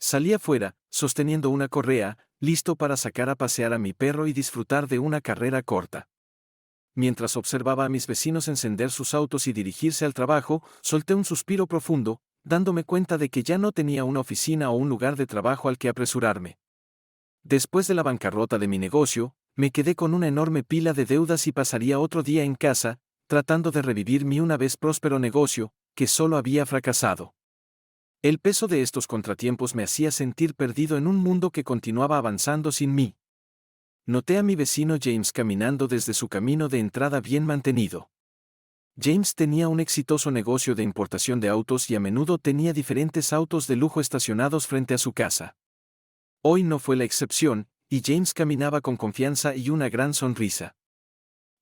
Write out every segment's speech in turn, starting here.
Salí afuera, sosteniendo una correa, listo para sacar a pasear a mi perro y disfrutar de una carrera corta. Mientras observaba a mis vecinos encender sus autos y dirigirse al trabajo, solté un suspiro profundo, dándome cuenta de que ya no tenía una oficina o un lugar de trabajo al que apresurarme. Después de la bancarrota de mi negocio, me quedé con una enorme pila de deudas y pasaría otro día en casa, tratando de revivir mi una vez próspero negocio, que solo había fracasado. El peso de estos contratiempos me hacía sentir perdido en un mundo que continuaba avanzando sin mí. Noté a mi vecino James caminando desde su camino de entrada bien mantenido. James tenía un exitoso negocio de importación de autos y a menudo tenía diferentes autos de lujo estacionados frente a su casa. Hoy no fue la excepción, y James caminaba con confianza y una gran sonrisa.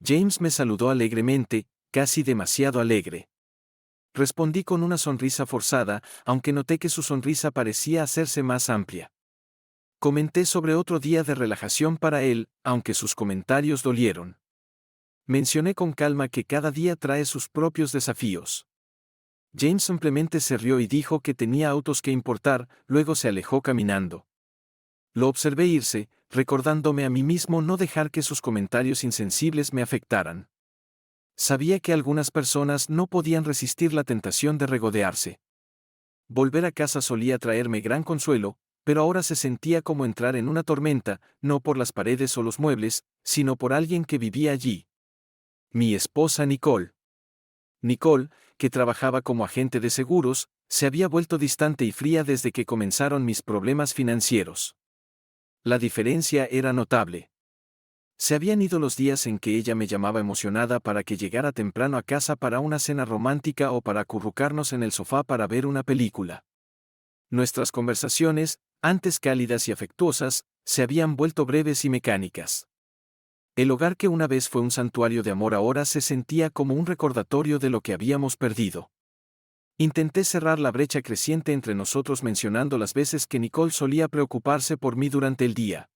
James me saludó alegremente, casi demasiado alegre. Respondí con una sonrisa forzada, aunque noté que su sonrisa parecía hacerse más amplia. Comenté sobre otro día de relajación para él, aunque sus comentarios dolieron. Mencioné con calma que cada día trae sus propios desafíos. James simplemente se rió y dijo que tenía autos que importar, luego se alejó caminando. Lo observé irse, recordándome a mí mismo no dejar que sus comentarios insensibles me afectaran. Sabía que algunas personas no podían resistir la tentación de regodearse. Volver a casa solía traerme gran consuelo, pero ahora se sentía como entrar en una tormenta, no por las paredes o los muebles, sino por alguien que vivía allí. Mi esposa Nicole. Nicole, que trabajaba como agente de seguros, se había vuelto distante y fría desde que comenzaron mis problemas financieros. La diferencia era notable. Se habían ido los días en que ella me llamaba emocionada para que llegara temprano a casa para una cena romántica o para acurrucarnos en el sofá para ver una película. Nuestras conversaciones, antes cálidas y afectuosas, se habían vuelto breves y mecánicas. El hogar que una vez fue un santuario de amor ahora se sentía como un recordatorio de lo que habíamos perdido. Intenté cerrar la brecha creciente entre nosotros mencionando las veces que Nicole solía preocuparse por mí durante el día.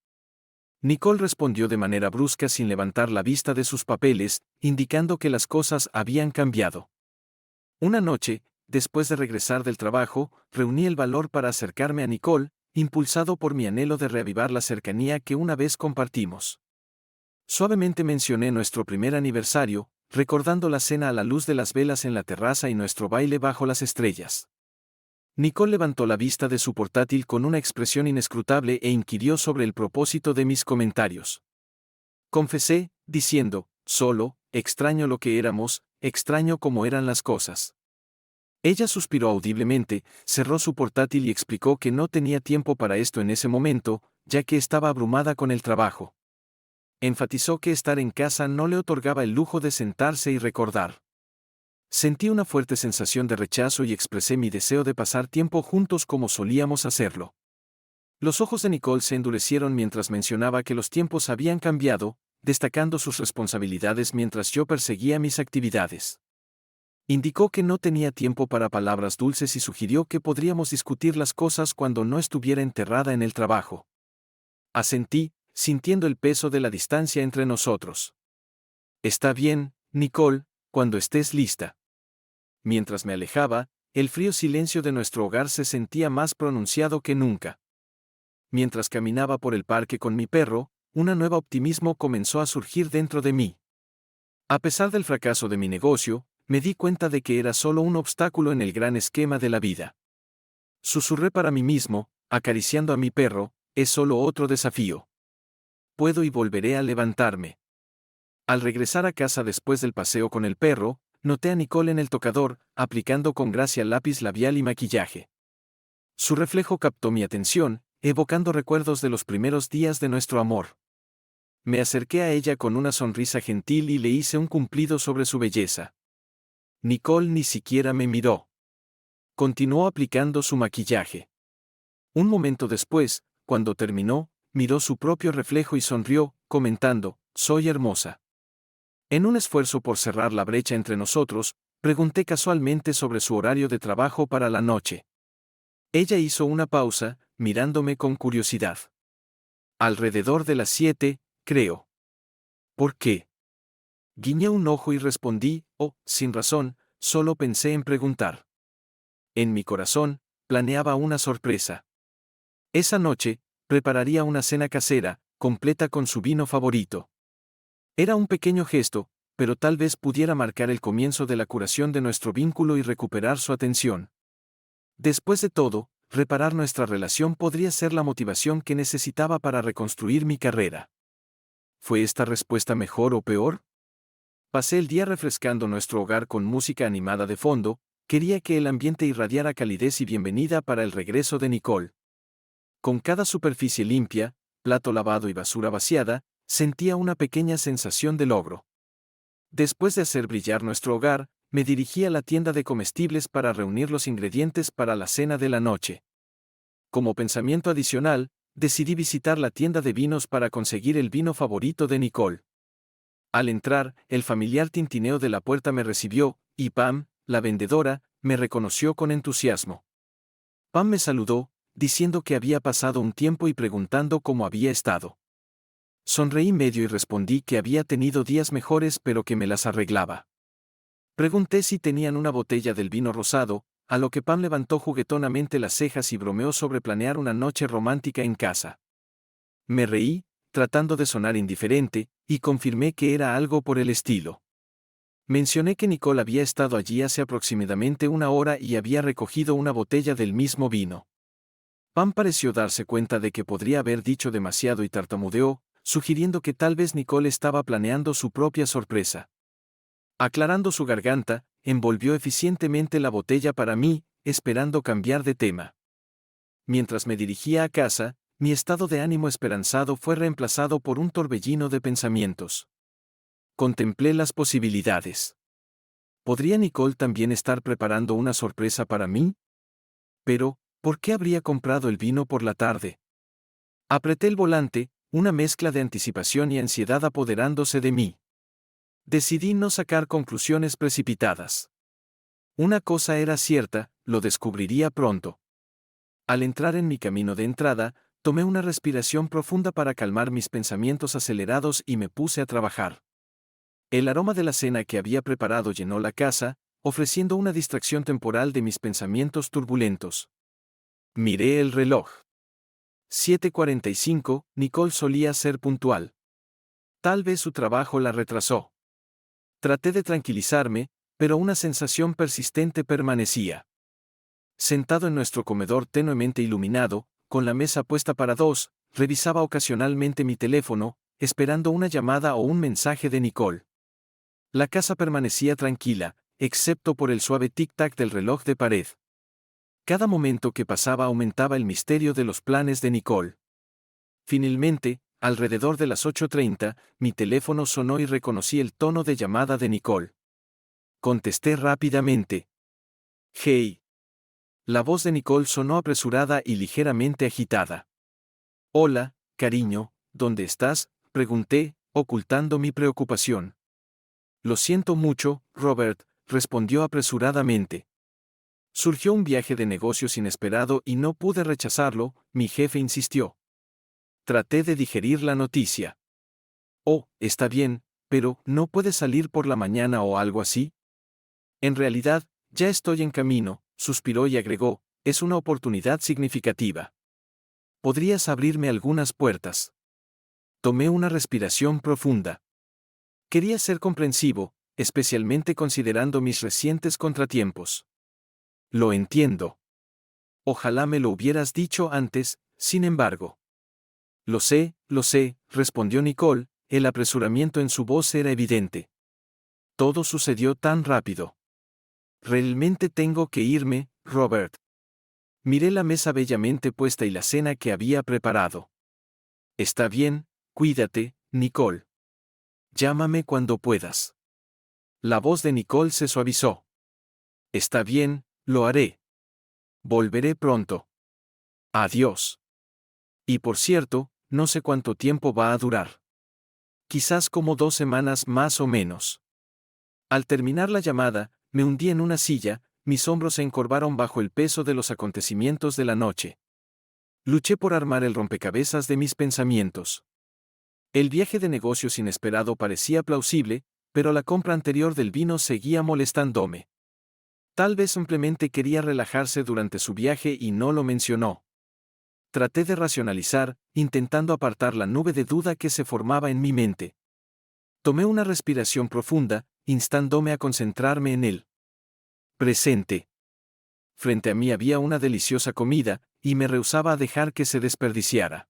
Nicole respondió de manera brusca sin levantar la vista de sus papeles, indicando que las cosas habían cambiado. Una noche, después de regresar del trabajo, reuní el valor para acercarme a Nicole, impulsado por mi anhelo de reavivar la cercanía que una vez compartimos. Suavemente mencioné nuestro primer aniversario, recordando la cena a la luz de las velas en la terraza y nuestro baile bajo las estrellas. Nicole levantó la vista de su portátil con una expresión inescrutable e inquirió sobre el propósito de mis comentarios. Confesé, diciendo, solo, extraño lo que éramos, extraño cómo eran las cosas. Ella suspiró audiblemente, cerró su portátil y explicó que no tenía tiempo para esto en ese momento, ya que estaba abrumada con el trabajo. Enfatizó que estar en casa no le otorgaba el lujo de sentarse y recordar. Sentí una fuerte sensación de rechazo y expresé mi deseo de pasar tiempo juntos como solíamos hacerlo. Los ojos de Nicole se endurecieron mientras mencionaba que los tiempos habían cambiado, destacando sus responsabilidades mientras yo perseguía mis actividades. Indicó que no tenía tiempo para palabras dulces y sugirió que podríamos discutir las cosas cuando no estuviera enterrada en el trabajo. Asentí, sintiendo el peso de la distancia entre nosotros. Está bien, Nicole, cuando estés lista. Mientras me alejaba, el frío silencio de nuestro hogar se sentía más pronunciado que nunca. Mientras caminaba por el parque con mi perro, un nuevo optimismo comenzó a surgir dentro de mí. A pesar del fracaso de mi negocio, me di cuenta de que era solo un obstáculo en el gran esquema de la vida. Susurré para mí mismo, acariciando a mi perro, es solo otro desafío. Puedo y volveré a levantarme. Al regresar a casa después del paseo con el perro, noté a Nicole en el tocador, aplicando con gracia lápiz labial y maquillaje. Su reflejo captó mi atención, evocando recuerdos de los primeros días de nuestro amor. Me acerqué a ella con una sonrisa gentil y le hice un cumplido sobre su belleza. Nicole ni siquiera me miró. Continuó aplicando su maquillaje. Un momento después, cuando terminó, miró su propio reflejo y sonrió, comentando, «Soy hermosa». En un esfuerzo por cerrar la brecha entre nosotros, pregunté casualmente sobre su horario de trabajo para la noche. Ella hizo una pausa, mirándome con curiosidad. Alrededor de las 7, creo. ¿Por qué? Guiñé un ojo y respondí, oh, sin razón, solo pensé en preguntar. En mi corazón, planeaba una sorpresa. Esa noche, prepararía una cena casera, completa con su vino favorito. Era un pequeño gesto, pero tal vez pudiera marcar el comienzo de la curación de nuestro vínculo y recuperar su atención. Después de todo, reparar nuestra relación podría ser la motivación que necesitaba para reconstruir mi carrera. ¿Fue esta respuesta mejor o peor? Pasé el día refrescando nuestro hogar con música animada de fondo, quería que el ambiente irradiara calidez y bienvenida para el regreso de Nicole. Con cada superficie limpia, plato lavado y basura vaciada, sentía una pequeña sensación de logro. Después de hacer brillar nuestro hogar, me dirigí a la tienda de comestibles para reunir los ingredientes para la cena de la noche. Como pensamiento adicional, decidí visitar la tienda de vinos para conseguir el vino favorito de Nicole. Al entrar, el familiar tintineo de la puerta me recibió, y Pam, la vendedora, me reconoció con entusiasmo. Pam me saludó, diciendo que había pasado un tiempo y preguntando cómo había estado. Sonreí medio y respondí que había tenido días mejores pero que me las arreglaba. Pregunté si tenían una botella del vino rosado, a lo que Pam levantó juguetonamente las cejas y bromeó sobre planear una noche romántica en casa. Me reí, tratando de sonar indiferente, y confirmé que era algo por el estilo. Mencioné que Nicole había estado allí hace aproximadamente una hora y había recogido una botella del mismo vino. Pam pareció darse cuenta de que podría haber dicho demasiado y tartamudeó, sugiriendo que tal vez Nicole estaba planeando su propia sorpresa. Aclarando su garganta, envolvió eficientemente la botella para mí, esperando cambiar de tema. Mientras me dirigía a casa, mi estado de ánimo esperanzado fue reemplazado por un torbellino de pensamientos. Contemplé las posibilidades. ¿Podría Nicole también estar preparando una sorpresa para mí? Pero, ¿por qué habría comprado el vino por la tarde? Apreté el volante, una mezcla de anticipación y ansiedad apoderándose de mí. Decidí no sacar conclusiones precipitadas. Una cosa era cierta, lo descubriría pronto. Al entrar en mi camino de entrada, tomé una respiración profunda para calmar mis pensamientos acelerados y me puse a trabajar. El aroma de la cena que había preparado llenó la casa, ofreciendo una distracción temporal de mis pensamientos turbulentos. Miré el reloj. 7:45, Nicole solía ser puntual. Tal vez su trabajo la retrasó. Traté de tranquilizarme, pero una sensación persistente permanecía. Sentado en nuestro comedor tenuemente iluminado, con la mesa puesta para dos, revisaba ocasionalmente mi teléfono, esperando una llamada o un mensaje de Nicole. La casa permanecía tranquila, excepto por el suave tic-tac del reloj de pared. Cada momento que pasaba aumentaba el misterio de los planes de Nicole. Finalmente, alrededor de las 8:30, mi teléfono sonó y reconocí el tono de llamada de Nicole. Contesté rápidamente. Hey. La voz de Nicole sonó apresurada y ligeramente agitada. Hola, cariño, ¿dónde estás?, pregunté, ocultando mi preocupación. Lo siento mucho, Robert, respondió apresuradamente. Surgió un viaje de negocios inesperado y no pude rechazarlo, mi jefe insistió. Traté de digerir la noticia. Oh, está bien, pero ¿no puedes salir por la mañana o algo así? En realidad, ya estoy en camino, suspiró y agregó, es una oportunidad significativa. ¿Podrías abrirme algunas puertas? Tomé una respiración profunda. Quería ser comprensivo, especialmente considerando mis recientes contratiempos. Lo entiendo. Ojalá me lo hubieras dicho antes, sin embargo. Lo sé, respondió Nicole, el apresuramiento en su voz era evidente. Todo sucedió tan rápido. Realmente tengo que irme, Robert. Miré la mesa bellamente puesta y la cena que había preparado. Está bien, cuídate, Nicole. Llámame cuando puedas. La voz de Nicole se suavizó. Está bien, lo haré. Volveré pronto. Adiós. Y por cierto, no sé cuánto tiempo va a durar. Quizás como 2 semanas más o menos. Al terminar la llamada, me hundí en una silla, mis hombros se encorvaron bajo el peso de los acontecimientos de la noche. Luché por armar el rompecabezas de mis pensamientos. El viaje de negocios inesperado parecía plausible, pero la compra anterior del vino seguía molestándome. Tal vez simplemente quería relajarse durante su viaje y no lo mencionó. Traté de racionalizar, intentando apartar la nube de duda que se formaba en mi mente. Tomé una respiración profunda, instándome a concentrarme en el presente. Frente a mí había una deliciosa comida, y me rehusaba a dejar que se desperdiciara.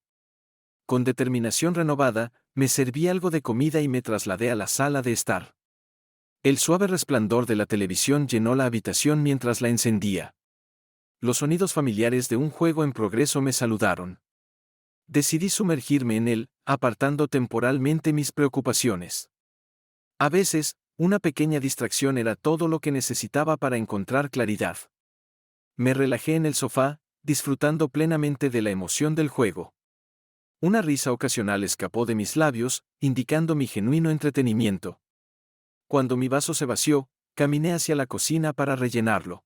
Con determinación renovada, me serví algo de comida y me trasladé a la sala de estar. El suave resplandor de la televisión llenó la habitación mientras la encendía. Los sonidos familiares de un juego en progreso me saludaron. Decidí sumergirme en él, apartando temporalmente mis preocupaciones. A veces, una pequeña distracción era todo lo que necesitaba para encontrar claridad. Me relajé en el sofá, disfrutando plenamente de la emoción del juego. Una risa ocasional escapó de mis labios, indicando mi genuino entretenimiento. Cuando mi vaso se vació, caminé hacia la cocina para rellenarlo.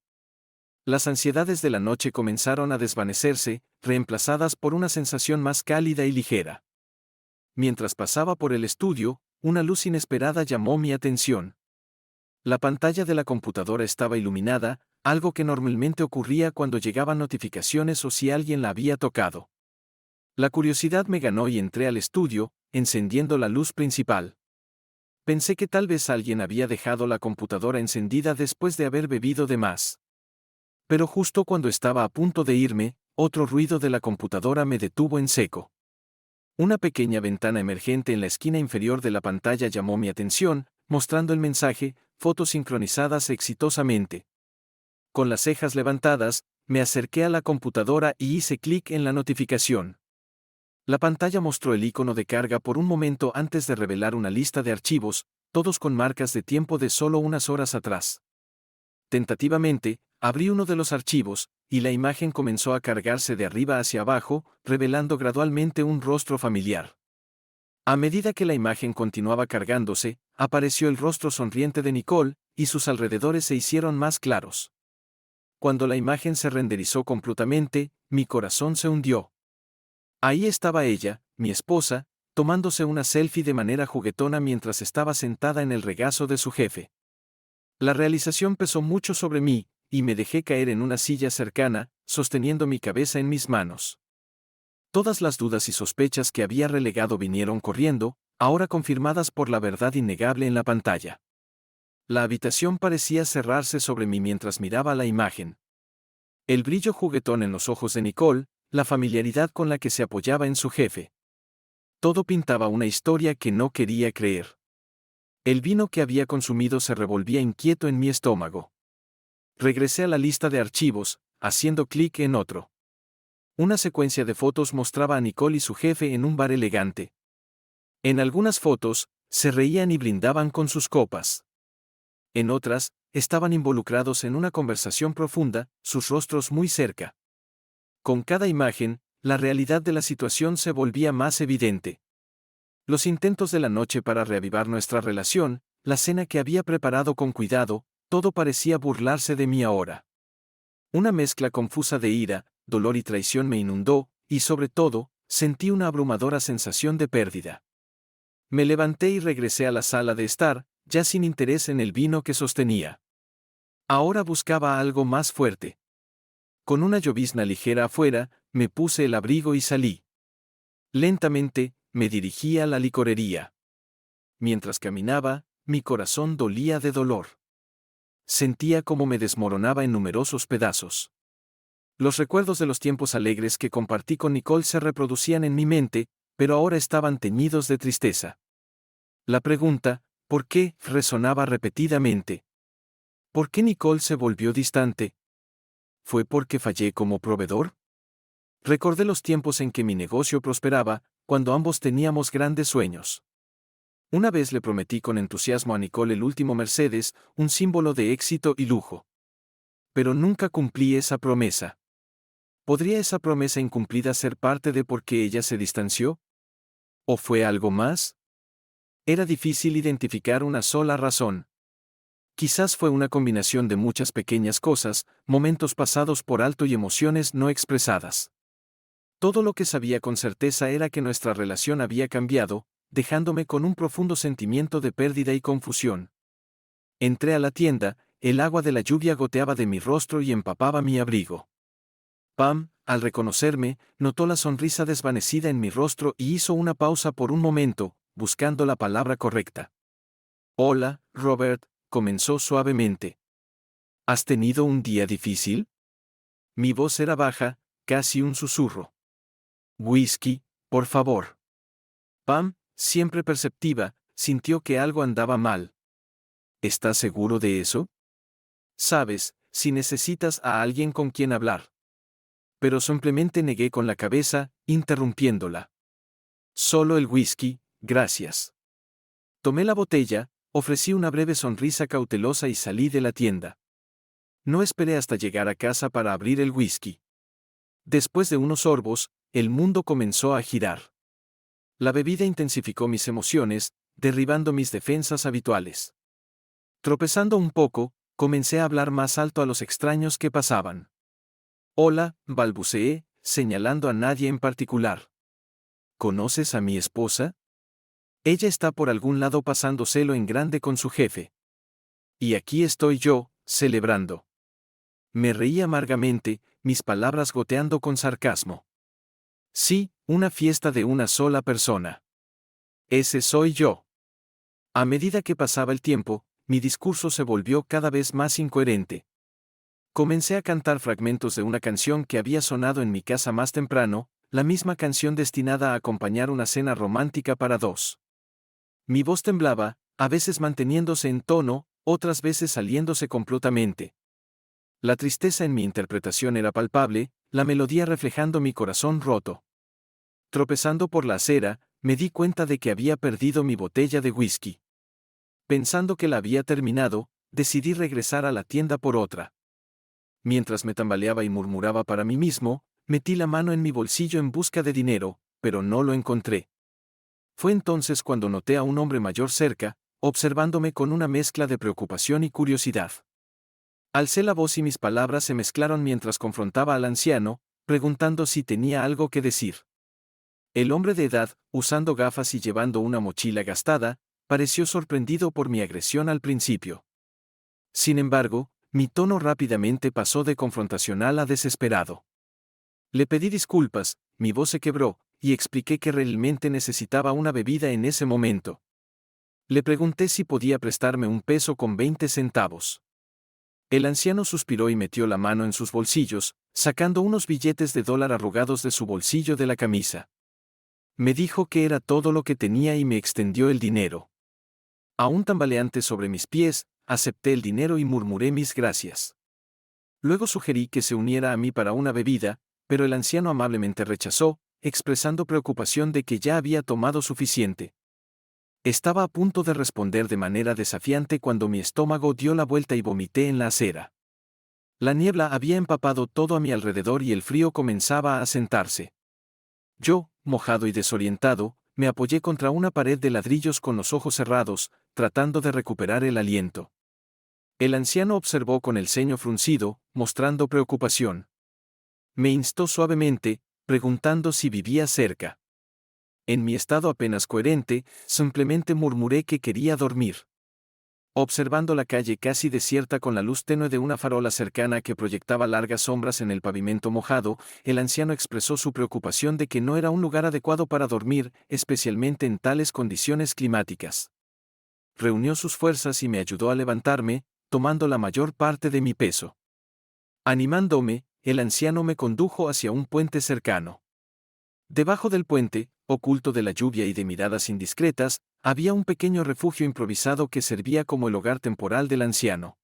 Las ansiedades de la noche comenzaron a desvanecerse, reemplazadas por una sensación más cálida y ligera. Mientras pasaba por el estudio, una luz inesperada llamó mi atención. La pantalla de la computadora estaba iluminada, algo que normalmente ocurría cuando llegaban notificaciones o si alguien la había tocado. La curiosidad me ganó y entré al estudio, encendiendo la luz principal. Pensé que tal vez alguien había dejado la computadora encendida después de haber bebido de más. Pero justo cuando estaba a punto de irme, otro ruido de la computadora me detuvo en seco. Una pequeña ventana emergente en la esquina inferior de la pantalla llamó mi atención, mostrando el mensaje, fotos sincronizadas exitosamente. Con las cejas levantadas, me acerqué a la computadora y hice clic en la notificación. La pantalla mostró el icono de carga por un momento antes de revelar una lista de archivos, todos con marcas de tiempo de solo unas horas atrás. Tentativamente, abrí uno de los archivos, y la imagen comenzó a cargarse de arriba hacia abajo, revelando gradualmente un rostro familiar. A medida que la imagen continuaba cargándose, apareció el rostro sonriente de Nicole, y sus alrededores se hicieron más claros. Cuando la imagen se renderizó completamente, mi corazón se hundió. Ahí estaba ella, mi esposa, tomándose una selfie de manera juguetona mientras estaba sentada en el regazo de su jefe. La realización pesó mucho sobre mí, y me dejé caer en una silla cercana, sosteniendo mi cabeza en mis manos. Todas las dudas y sospechas que había relegado vinieron corriendo, ahora confirmadas por la verdad innegable en la pantalla. La habitación parecía cerrarse sobre mí mientras miraba la imagen. El brillo juguetón en los ojos de Nicole, la familiaridad con la que se apoyaba en su jefe. Todo pintaba una historia que no quería creer. El vino que había consumido se revolvía inquieto en mi estómago. Regresé a la lista de archivos, haciendo clic en otro. Una secuencia de fotos mostraba a Nicole y su jefe en un bar elegante. En algunas fotos, se reían y brindaban con sus copas. En otras, estaban involucrados en una conversación profunda, sus rostros muy cerca. Con cada imagen, la realidad de la situación se volvía más evidente. Los intentos de la noche para reavivar nuestra relación, la cena que había preparado con cuidado, todo parecía burlarse de mí ahora. Una mezcla confusa de ira, dolor y traición me inundó, y sobre todo, sentí una abrumadora sensación de pérdida. Me levanté y regresé a la sala de estar, ya sin interés en el vino que sostenía. Ahora buscaba algo más fuerte. Con una llovizna ligera afuera, me puse el abrigo y salí. Lentamente, me dirigí a la licorería. Mientras caminaba, mi corazón dolía de dolor. Sentía como me desmoronaba en numerosos pedazos. Los recuerdos de los tiempos alegres que compartí con Nicole se reproducían en mi mente, pero ahora estaban teñidos de tristeza. La pregunta, ¿por qué?, resonaba repetidamente. ¿Por qué Nicole se volvió distante? ¿Fue porque fallé como proveedor? Recordé los tiempos en que mi negocio prosperaba, cuando ambos teníamos grandes sueños. Una vez le prometí con entusiasmo a Nicole el último Mercedes, un símbolo de éxito y lujo. Pero nunca cumplí esa promesa. ¿Podría esa promesa incumplida ser parte de por qué ella se distanció? ¿O fue algo más? Era difícil identificar una sola razón. Quizás fue una combinación de muchas pequeñas cosas, momentos pasados por alto y emociones no expresadas. Todo lo que sabía con certeza era que nuestra relación había cambiado, dejándome con un profundo sentimiento de pérdida y confusión. Entré a la tienda, el agua de la lluvia goteaba de mi rostro y empapaba mi abrigo. Pam, al reconocerme, notó la sonrisa desvanecida en mi rostro y hizo una pausa por un momento, buscando la palabra correcta. Hola, Robert, comenzó suavemente. ¿Has tenido un día difícil? Mi voz era baja, casi un susurro. Whisky, por favor. Pam, siempre perceptiva, sintió que algo andaba mal. ¿Estás seguro de eso? Sabes, si necesitas a alguien con quien hablar. Pero simplemente negué con la cabeza, interrumpiéndola. Solo el whisky, gracias. Tomé la botella, ofrecí una breve sonrisa cautelosa y salí de la tienda. No esperé hasta llegar a casa para abrir el whisky. Después de unos sorbos, el mundo comenzó a girar. La bebida intensificó mis emociones, derribando mis defensas habituales. Tropezando un poco, comencé a hablar más alto a los extraños que pasaban. Hola, balbuceé, señalando a nadie en particular. ¿Conoces a mi esposa? Ella está por algún lado pasándoselo en grande con su jefe. Y aquí estoy yo, celebrando. Me reí amargamente, mis palabras goteando con sarcasmo. Sí, una fiesta de una sola persona. Ese soy yo. A medida que pasaba el tiempo, mi discurso se volvió cada vez más incoherente. Comencé a cantar fragmentos de una canción que había sonado en mi casa más temprano, la misma canción destinada a acompañar una cena romántica para dos. Mi voz temblaba, a veces manteniéndose en tono, otras veces saliéndose completamente. La tristeza en mi interpretación era palpable, la melodía reflejando mi corazón roto. Tropezando por la acera, me di cuenta de que había perdido mi botella de whisky. Pensando que la había terminado, decidí regresar a la tienda por otra. Mientras me tambaleaba y murmuraba para mí mismo, metí la mano en mi bolsillo en busca de dinero, pero no lo encontré. Fue entonces cuando noté a un hombre mayor cerca, observándome con una mezcla de preocupación y curiosidad. Alcé la voz y mis palabras se mezclaron mientras confrontaba al anciano, preguntando si tenía algo que decir. El hombre de edad, usando gafas y llevando una mochila gastada, pareció sorprendido por mi agresión al principio. Sin embargo, mi tono rápidamente pasó de confrontacional a desesperado. Le pedí disculpas, mi voz se quebró, y expliqué que realmente necesitaba una bebida en ese momento. Le pregunté si podía prestarme un peso con 20 centavos. El anciano suspiró y metió la mano en sus bolsillos, sacando unos billetes de dólar arrugados de su bolsillo de la camisa. Me dijo que era todo lo que tenía y me extendió el dinero. Aún tambaleante sobre mis pies, acepté el dinero y murmuré mis gracias. Luego sugerí que se uniera a mí para una bebida, pero el anciano amablemente rechazó, expresando preocupación de que ya había tomado suficiente. Estaba a punto de responder de manera desafiante cuando mi estómago dio la vuelta y vomité en la acera. La niebla había empapado todo a mi alrededor y el frío comenzaba a asentarse. Yo, mojado y desorientado, me apoyé contra una pared de ladrillos con los ojos cerrados, tratando de recuperar el aliento. El anciano observó con el ceño fruncido, mostrando preocupación. Me instó suavemente, preguntando si vivía cerca. En mi estado apenas coherente, simplemente murmuré que quería dormir. Observando la calle casi desierta con la luz tenue de una farola cercana que proyectaba largas sombras en el pavimento mojado, el anciano expresó su preocupación de que no era un lugar adecuado para dormir, especialmente en tales condiciones climáticas. Reunió sus fuerzas y me ayudó a levantarme, tomando la mayor parte de mi peso. Animándome, el anciano me condujo hacia un puente cercano. Debajo del puente, oculto de la lluvia y de miradas indiscretas, había un pequeño refugio improvisado que servía como el hogar temporal del anciano.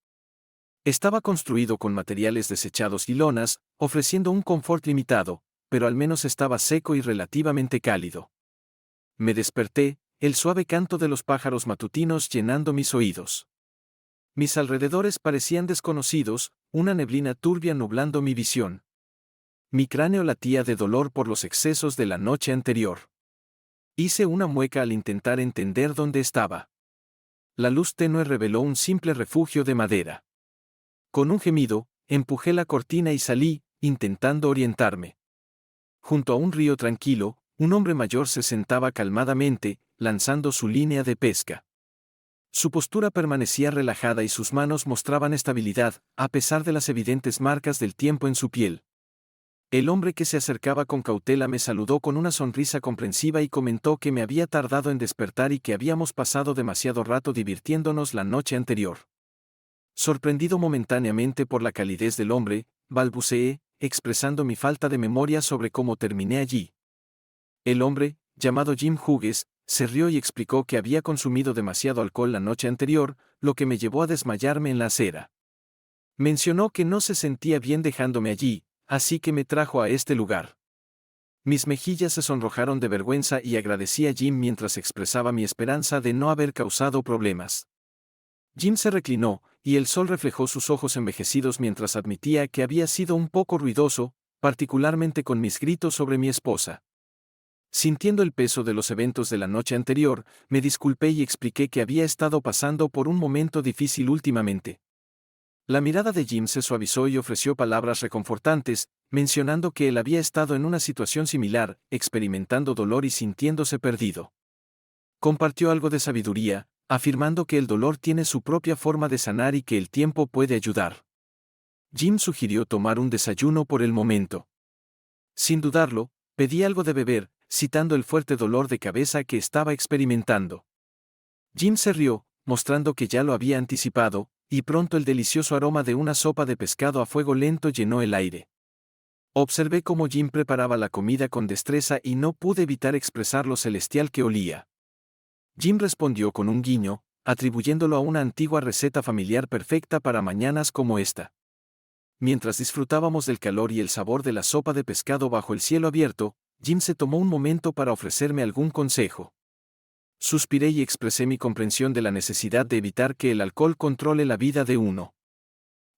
Estaba construido con materiales desechados y lonas, ofreciendo un confort limitado, pero al menos estaba seco y relativamente cálido. Me desperté, el suave canto de los pájaros matutinos llenando mis oídos. Mis alrededores parecían desconocidos, una neblina turbia nublando mi visión. Mi cráneo latía de dolor por los excesos de la noche anterior. Hice una mueca al intentar entender dónde estaba. La luz tenue reveló un simple refugio de madera. Con un gemido, empujé la cortina y salí, intentando orientarme. Junto a un río tranquilo, un hombre mayor se sentaba calmadamente, lanzando su línea de pesca. Su postura permanecía relajada y sus manos mostraban estabilidad, a pesar de las evidentes marcas del tiempo en su piel. El hombre que se acercaba con cautela me saludó con una sonrisa comprensiva y comentó que me había tardado en despertar y que habíamos pasado demasiado rato divirtiéndonos la noche anterior. Sorprendido momentáneamente por la calidez del hombre, balbuceé, expresando mi falta de memoria sobre cómo terminé allí. El hombre, llamado Jim Hughes, se rió y explicó que había consumido demasiado alcohol la noche anterior, lo que me llevó a desmayarme en la acera. Mencionó que no se sentía bien dejándome allí, así que me trajo a este lugar. Mis mejillas se sonrojaron de vergüenza y agradecí a Jim mientras expresaba mi esperanza de no haber causado problemas. Jim se reclinó, y el sol reflejó sus ojos envejecidos mientras admitía que había sido un poco ruidoso, particularmente con mis gritos sobre mi esposa. Sintiendo el peso de los eventos de la noche anterior, me disculpé y expliqué que había estado pasando por un momento difícil últimamente. La mirada de Jim se suavizó y ofreció palabras reconfortantes, mencionando que él había estado en una situación similar, experimentando dolor y sintiéndose perdido. Compartió algo de sabiduría, afirmando que el dolor tiene su propia forma de sanar y que el tiempo puede ayudar. Jim sugirió tomar un desayuno por el momento. Sin dudarlo, pedí algo de beber, citando el fuerte dolor de cabeza que estaba experimentando. Jim se rió, mostrando que ya lo había anticipado, y pronto el delicioso aroma de una sopa de pescado a fuego lento llenó el aire. Observé cómo Jim preparaba la comida con destreza y no pude evitar expresar lo celestial que olía. Jim respondió con un guiño, atribuyéndolo a una antigua receta familiar perfecta para mañanas como esta. Mientras disfrutábamos del calor y el sabor de la sopa de pescado bajo el cielo abierto, Jim se tomó un momento para ofrecerme algún consejo. Suspiré y expresé mi comprensión de la necesidad de evitar que el alcohol controle la vida de uno.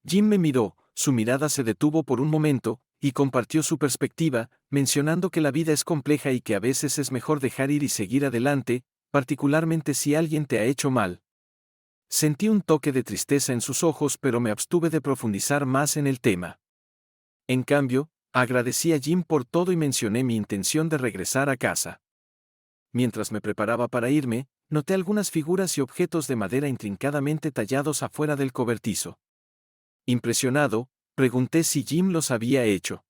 Jim me miró, su mirada se detuvo por un momento, y compartió su perspectiva, mencionando que la vida es compleja y que a veces es mejor dejar ir y seguir adelante, particularmente si alguien te ha hecho mal. Sentí un toque de tristeza en sus ojos, pero me abstuve de profundizar más en el tema. En cambio, agradecí a Jim por todo y mencioné mi intención de regresar a casa. Mientras me preparaba para irme, noté algunas figuras y objetos de madera intrincadamente tallados afuera del cobertizo. Impresionado, pregunté si Jim los había hecho.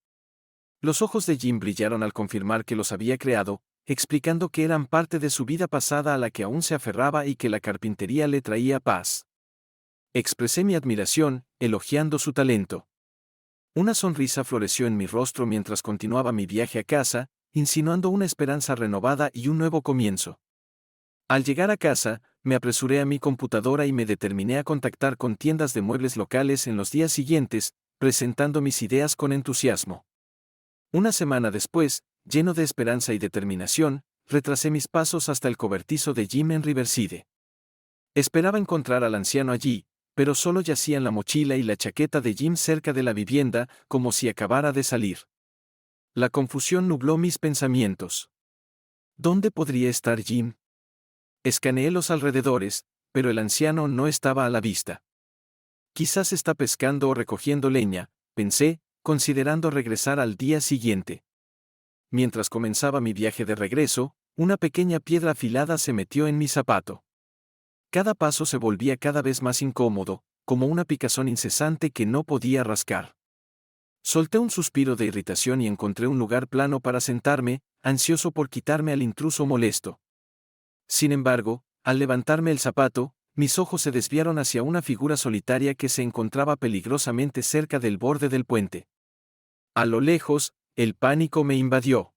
Los ojos de Jim brillaron al confirmar que los había creado, explicando que eran parte de su vida pasada a la que aún se aferraba y que la carpintería le traía paz. Expresé mi admiración, elogiando su talento. Una sonrisa floreció en mi rostro mientras continuaba mi viaje a casa, insinuando una esperanza renovada y un nuevo comienzo. Al llegar a casa, me apresuré a mi computadora y me determiné a contactar con tiendas de muebles locales en los días siguientes, presentando mis ideas con entusiasmo. Una semana después, lleno de esperanza y determinación, retrasé mis pasos hasta el cobertizo de Jim en Riverside. Esperaba encontrar al anciano allí, pero solo yacían la mochila y la chaqueta de Jim cerca de la vivienda, como si acabara de salir. La confusión nubló mis pensamientos. ¿Dónde podría estar Jim? Escaneé los alrededores, pero el anciano no estaba a la vista. Quizás está pescando o recogiendo leña, pensé, considerando regresar al día siguiente. Mientras comenzaba mi viaje de regreso, una pequeña piedra afilada se metió en mi zapato. Cada paso se volvía cada vez más incómodo, como una picazón incesante que no podía rascar. Solté un suspiro de irritación y encontré un lugar plano para sentarme, ansioso por quitarme al intruso molesto. Sin embargo, al levantarme el zapato, mis ojos se desviaron hacia una figura solitaria que se encontraba peligrosamente cerca del borde del puente. A lo lejos, el pánico me invadió.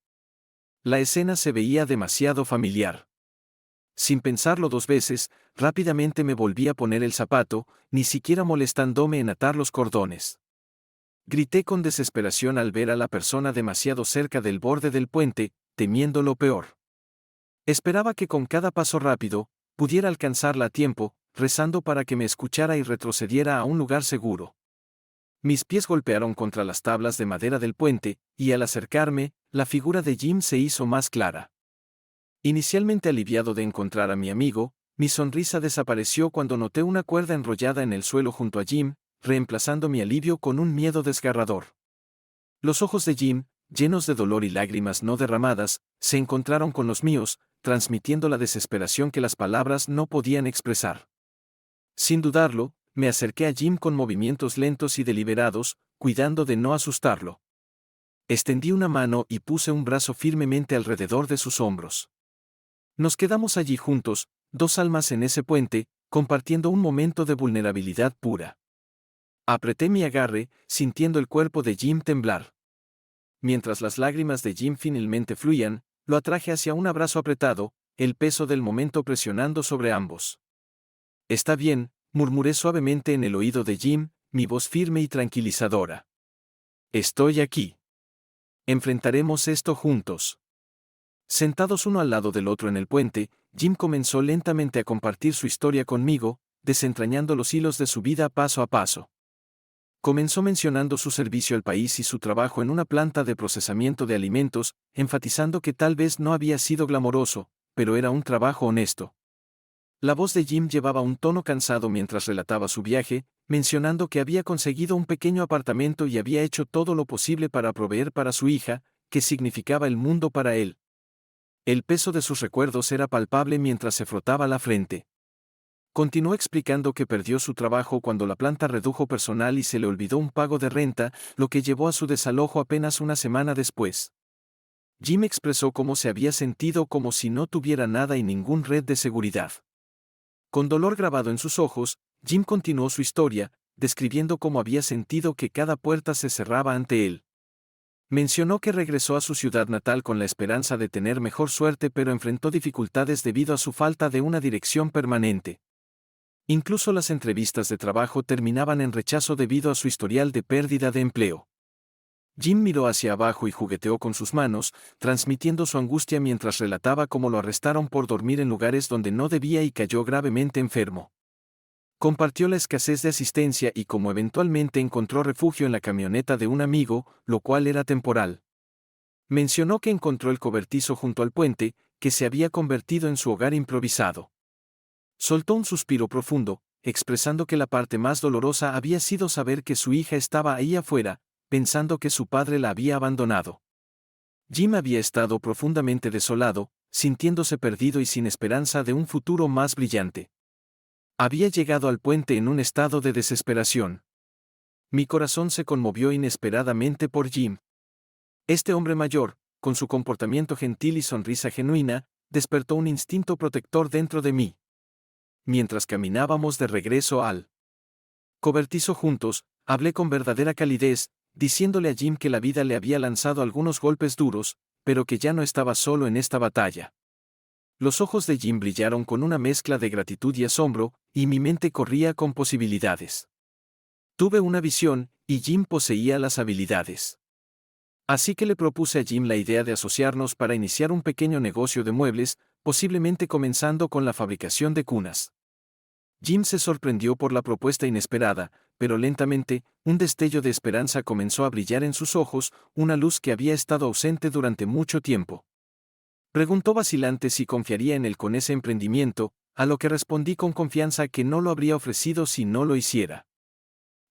La escena se veía demasiado familiar. Sin pensarlo dos veces, rápidamente me volví a poner el zapato, ni siquiera molestándome en atar los cordones. Grité con desesperación al ver a la persona demasiado cerca del borde del puente, temiendo lo peor. Esperaba que con cada paso rápido, pudiera alcanzarla a tiempo, rezando para que me escuchara y retrocediera a un lugar seguro. Mis pies golpearon contra las tablas de madera del puente, y al acercarme, la figura de Jim se hizo más clara. Inicialmente aliviado de encontrar a mi amigo, mi sonrisa desapareció cuando noté una cuerda enrollada en el suelo junto a Jim, reemplazando mi alivio con un miedo desgarrador. Los ojos de Jim, llenos de dolor y lágrimas no derramadas, se encontraron con los míos, transmitiendo la desesperación que las palabras no podían expresar. Sin dudarlo, me acerqué a Jim con movimientos lentos y deliberados, cuidando de no asustarlo. Extendí una mano y puse un brazo firmemente alrededor de sus hombros. Nos quedamos allí juntos, dos almas en ese puente, compartiendo un momento de vulnerabilidad pura. Apreté mi agarre, sintiendo el cuerpo de Jim temblar. Mientras las lágrimas de Jim finalmente fluían, lo atraje hacia un abrazo apretado, el peso del momento presionando sobre ambos. «Está bien», murmuré suavemente en el oído de Jim, mi voz firme y tranquilizadora. «Estoy aquí. Enfrentaremos esto juntos». Sentados uno al lado del otro en el puente, Jim comenzó lentamente a compartir su historia conmigo, desentrañando los hilos de su vida paso a paso. Comenzó mencionando su servicio al país y su trabajo en una planta de procesamiento de alimentos, enfatizando que tal vez no había sido glamoroso, pero era un trabajo honesto. La voz de Jim llevaba un tono cansado mientras relataba su viaje, mencionando que había conseguido un pequeño apartamento y había hecho todo lo posible para proveer para su hija, que significaba el mundo para él. El peso de sus recuerdos era palpable mientras se frotaba la frente. Continuó explicando que perdió su trabajo cuando la planta redujo personal y se le olvidó un pago de renta, lo que llevó a su desalojo apenas una semana después. Jim expresó cómo se había sentido como si no tuviera nada y ningún red de seguridad. Con dolor grabado en sus ojos, Jim continuó su historia, describiendo cómo había sentido que cada puerta se cerraba ante él. Mencionó que regresó a su ciudad natal con la esperanza de tener mejor suerte, pero enfrentó dificultades debido a su falta de una dirección permanente. Incluso las entrevistas de trabajo terminaban en rechazo debido a su historial de pérdida de empleo. Jim miró hacia abajo y jugueteó con sus manos, transmitiendo su angustia mientras relataba cómo lo arrestaron por dormir en lugares donde no debía y cayó gravemente enfermo. Compartió la escasez de asistencia y cómo eventualmente encontró refugio en la camioneta de un amigo, lo cual era temporal. Mencionó que encontró el cobertizo junto al puente, que se había convertido en su hogar improvisado. Soltó un suspiro profundo, expresando que la parte más dolorosa había sido saber que su hija estaba ahí afuera, pensando que su padre la había abandonado. Jim había estado profundamente desolado, sintiéndose perdido y sin esperanza de un futuro más brillante. Había llegado al puente en un estado de desesperación. Mi corazón se conmovió inesperadamente por Jim. Este hombre mayor, con su comportamiento gentil y sonrisa genuina, despertó un instinto protector dentro de mí. Mientras caminábamos de regreso al cobertizo juntos, hablé con verdadera calidez, diciéndole a Jim que la vida le había lanzado algunos golpes duros, pero que ya no estaba solo en esta batalla. Los ojos de Jim brillaron con una mezcla de gratitud y asombro, y mi mente corría con posibilidades. Tuve una visión, y Jim poseía las habilidades. Así que le propuse a Jim la idea de asociarnos para iniciar un pequeño negocio de muebles, posiblemente comenzando con la fabricación de cunas. Jim se sorprendió por la propuesta inesperada, pero lentamente, un destello de esperanza comenzó a brillar en sus ojos, una luz que había estado ausente durante mucho tiempo. Preguntó vacilante si confiaría en él con ese emprendimiento, a lo que respondí con confianza que no lo habría ofrecido si no lo hiciera.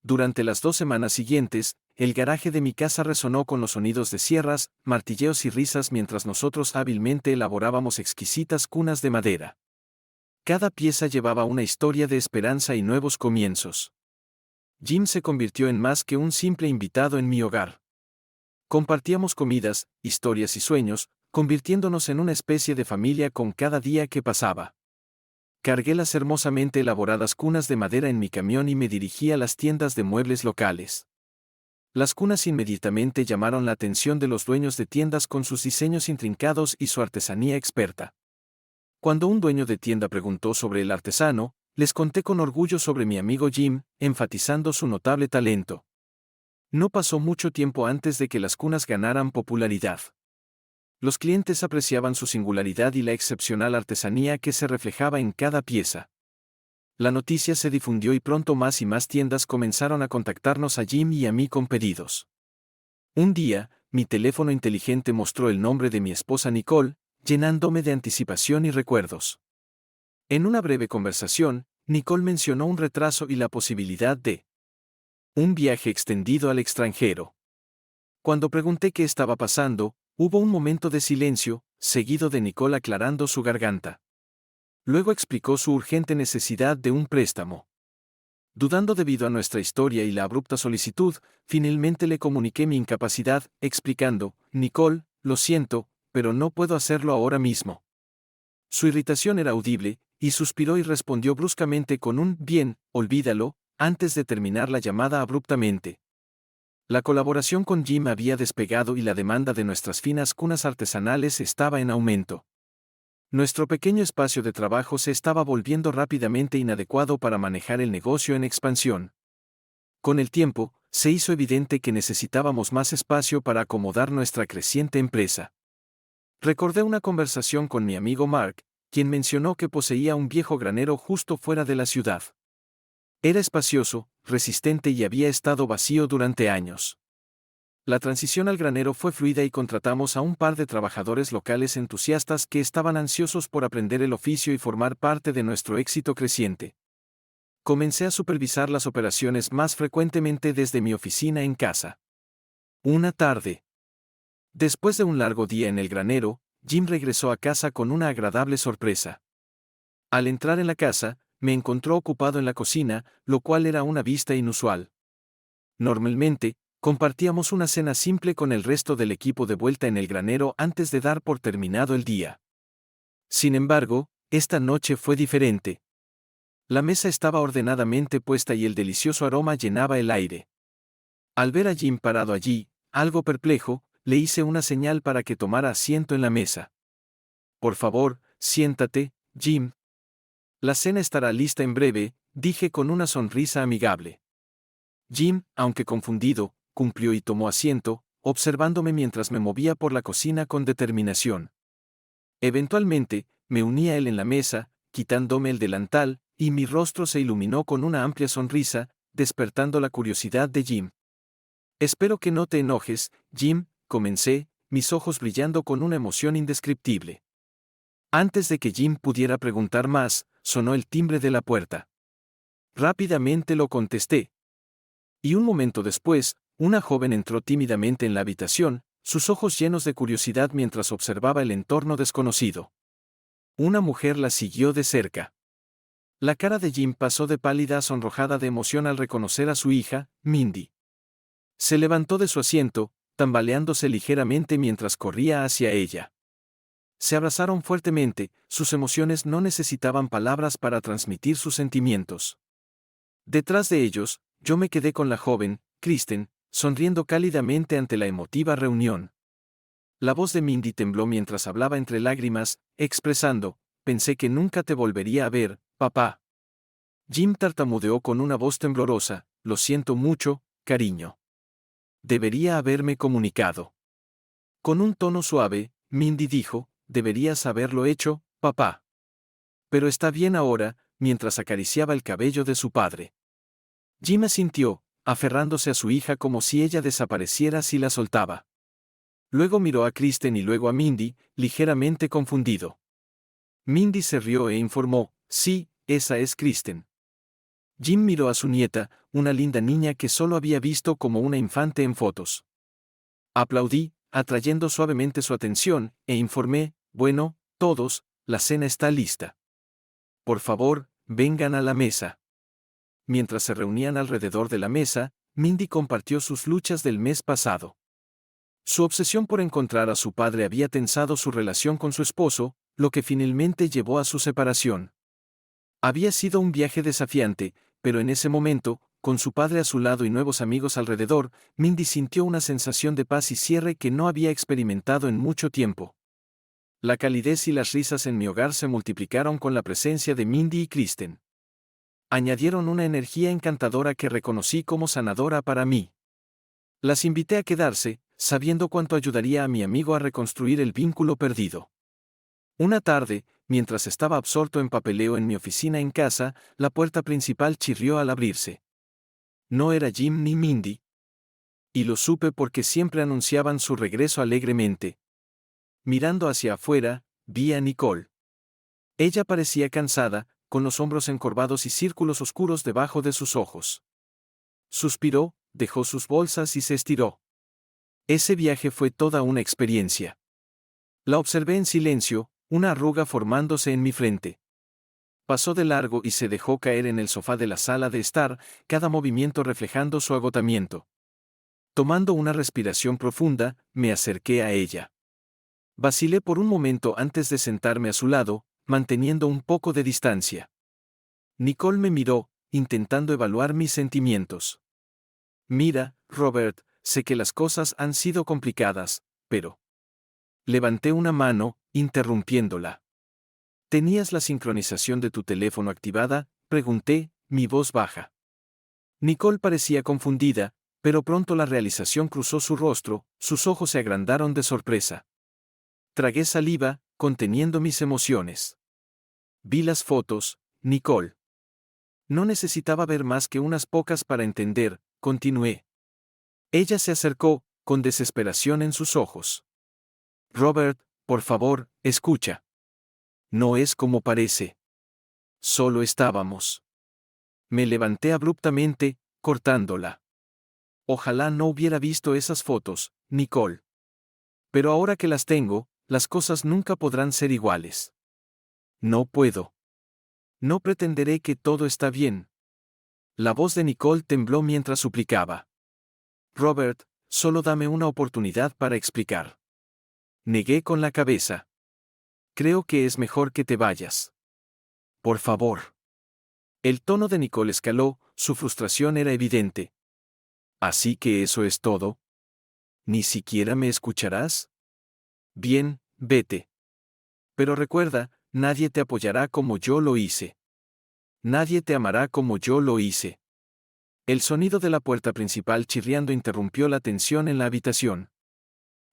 Durante las 2 semanas siguientes, el garaje de mi casa resonó con los sonidos de sierras, martilleos y risas mientras nosotros hábilmente elaborábamos exquisitas cunas de madera. Cada pieza llevaba una historia de esperanza y nuevos comienzos. Jim se convirtió en más que un simple invitado en mi hogar. Compartíamos comidas, historias y sueños, convirtiéndonos en una especie de familia con cada día que pasaba. Cargué las hermosamente elaboradas cunas de madera en mi camión y me dirigí a las tiendas de muebles locales. Las cunas inmediatamente llamaron la atención de los dueños de tiendas con sus diseños intrincados y su artesanía experta. Cuando un dueño de tienda preguntó sobre el artesano, les conté con orgullo sobre mi amigo Jim, enfatizando su notable talento. No pasó mucho tiempo antes de que las cunas ganaran popularidad. Los clientes apreciaban su singularidad y la excepcional artesanía que se reflejaba en cada pieza. La noticia se difundió y pronto más y más tiendas comenzaron a contactarnos a Jim y a mí con pedidos. Un día, mi teléfono inteligente mostró el nombre de mi esposa Nicole, llenándome de anticipación y recuerdos. En una breve conversación, Nicole mencionó un retraso y la posibilidad de un viaje extendido al extranjero. Cuando pregunté qué estaba pasando, hubo un momento de silencio, seguido de Nicole aclarando su garganta. Luego explicó su urgente necesidad de un préstamo. Dudando debido a nuestra historia y la abrupta solicitud, finalmente le comuniqué mi incapacidad, explicando: Nicole, lo siento, pero no puedo hacerlo ahora mismo. Su irritación era audible, y suspiró y respondió bruscamente con un «bien, olvídalo», antes de terminar la llamada abruptamente. La colaboración con Jim había despegado y la demanda de nuestras finas cunas artesanales estaba en aumento. Nuestro pequeño espacio de trabajo se estaba volviendo rápidamente inadecuado para manejar el negocio en expansión. Con el tiempo, se hizo evidente que necesitábamos más espacio para acomodar nuestra creciente empresa. Recordé una conversación con mi amigo Mark, quien mencionó que poseía un viejo granero justo fuera de la ciudad. Era espacioso, resistente y había estado vacío durante años. La transición al granero fue fluida y contratamos a un par de trabajadores locales entusiastas que estaban ansiosos por aprender el oficio y formar parte de nuestro éxito creciente. Comencé a supervisar las operaciones más frecuentemente desde mi oficina en casa. Una tarde, después de un largo día en el granero, Jim regresó a casa con una agradable sorpresa. Al entrar en la casa, me encontró ocupado en la cocina, lo cual era una vista inusual. Normalmente, compartíamos una cena simple con el resto del equipo de vuelta en el granero antes de dar por terminado el día. Sin embargo, esta noche fue diferente. La mesa estaba ordenadamente puesta y el delicioso aroma llenaba el aire. Al ver a Jim parado allí, algo perplejo, le hice una señal para que tomara asiento en la mesa. «Por favor, siéntate, Jim. La cena estará lista en breve», dije con una sonrisa amigable. Jim, aunque confundido, cumplió y tomó asiento, observándome mientras me movía por la cocina con determinación. Eventualmente, me uní a él en la mesa, quitándome el delantal, y mi rostro se iluminó con una amplia sonrisa, despertando la curiosidad de Jim. «Espero que no te enojes, Jim», comencé, mis ojos brillando con una emoción indescriptible. Antes de que Jim pudiera preguntar más, sonó el timbre de la puerta. Rápidamente lo contesté. Y un momento después, una joven entró tímidamente en la habitación, sus ojos llenos de curiosidad mientras observaba el entorno desconocido. Una mujer la siguió de cerca. La cara de Jim pasó de pálida a sonrojada de emoción al reconocer a su hija, Mindy. Se levantó de su asiento, tambaleándose ligeramente mientras corría hacia ella. Se abrazaron fuertemente, sus emociones no necesitaban palabras para transmitir sus sentimientos. Detrás de ellos, yo me quedé con la joven, Kristen, sonriendo cálidamente ante la emotiva reunión. La voz de Mindy tembló mientras hablaba entre lágrimas, expresando: «Pensé que nunca te volvería a ver, papá». Jim tartamudeó con una voz temblorosa: «Lo siento mucho, cariño. Debería haberme comunicado». Con un tono suave, Mindy dijo: «Deberías haberlo hecho, papá». «Pero está bien ahora», mientras acariciaba el cabello de su padre. Jim asintió, aferrándose a su hija como si ella desapareciera si la soltaba. Luego miró a Kristen y luego a Mindy, ligeramente confundido. Mindy se rió e informó: «Sí, esa es Kristen». Jim miró a su nieta, una linda niña que solo había visto como una infante en fotos. Aplaudí, atrayendo suavemente su atención, e informé: «Bueno, todos, la cena está lista. Por favor, vengan a la mesa». Mientras se reunían alrededor de la mesa, Mindy compartió sus luchas del mes pasado. Su obsesión por encontrar a su padre había tensado su relación con su esposo, lo que finalmente llevó a su separación. Había sido un viaje desafiante, pero en ese momento, con su padre a su lado y nuevos amigos alrededor, Mindy sintió una sensación de paz y cierre que no había experimentado en mucho tiempo. La calidez y las risas en mi hogar se multiplicaron con la presencia de Mindy y Kristen. Añadieron una energía encantadora que reconocí como sanadora para mí. Las invité a quedarse, sabiendo cuánto ayudaría a mi amigo a reconstruir el vínculo perdido. Una tarde, mientras estaba absorto en papeleo en mi oficina en casa, la puerta principal chirrió al abrirse. No era Jim ni Mindy. Y lo supe porque siempre anunciaban su regreso alegremente. Mirando hacia afuera, vi a Nicole. Ella parecía cansada, con los hombros encorvados y círculos oscuros debajo de sus ojos. Suspiró, dejó sus bolsas y se estiró. Ese viaje fue toda una experiencia. La observé en silencio, una arruga formándose en mi frente. Pasó de largo y se dejó caer en el sofá de la sala de estar, cada movimiento reflejando su agotamiento. Tomando una respiración profunda, me acerqué a ella. Vacilé por un momento antes de sentarme a su lado, manteniendo un poco de distancia. Nicole me miró, intentando evaluar mis sentimientos. Mira, Robert, sé que las cosas han sido complicadas, pero... Levanté una mano, interrumpiéndola. ¿Tenías la sincronización de tu teléfono activada?, pregunté, mi voz baja. Nicole parecía confundida, pero pronto la realización cruzó su rostro, sus ojos se agrandaron de sorpresa. Tragué saliva, conteniendo mis emociones. Vi las fotos, Nicole. No necesitaba ver más que unas pocas para entender, continué. Ella se acercó, con desesperación en sus ojos. Robert, por favor, escucha. No es como parece. Solo estábamos. Me levanté abruptamente, cortándola. Ojalá no hubiera visto esas fotos, Nicole. Pero ahora que las tengo, las cosas nunca podrán ser iguales. No puedo. No pretenderé que todo está bien. La voz de Nicole tembló mientras suplicaba. Robert, solo dame una oportunidad para explicar. Negué con la cabeza. Creo que es mejor que te vayas. Por favor. El tono de Nicole escaló, su frustración era evidente. ¿Así que eso es todo? ¿Ni siquiera me escucharás? Bien, vete. Pero recuerda, nadie te apoyará como yo lo hice. Nadie te amará como yo lo hice. El sonido de la puerta principal chirriando interrumpió la tensión en la habitación.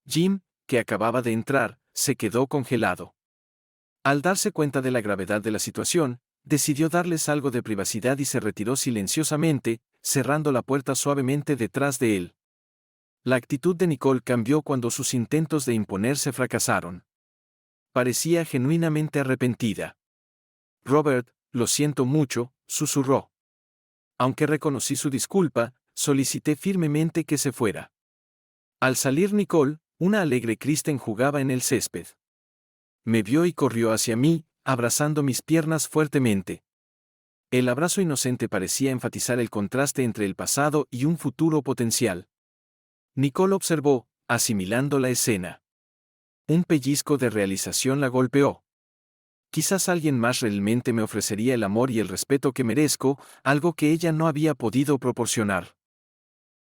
Jim, que acababa de entrar, se quedó congelado. Al darse cuenta de la gravedad de la situación, decidió darles algo de privacidad y se retiró silenciosamente, cerrando la puerta suavemente detrás de él. La actitud de Nicole cambió cuando sus intentos de imponerse fracasaron. Parecía genuinamente arrepentida. Robert, lo siento mucho, susurró. Aunque reconocí su disculpa, solicité firmemente que se fuera. Al salir Nicole, una alegre Kristen jugaba en el césped. Me vio y corrió hacia mí, abrazando mis piernas fuertemente. El abrazo inocente parecía enfatizar el contraste entre el pasado y un futuro potencial. Nicole observó, asimilando la escena. Un pellizco de realización la golpeó. Quizás alguien más realmente me ofrecería el amor y el respeto que merezco, algo que ella no había podido proporcionar.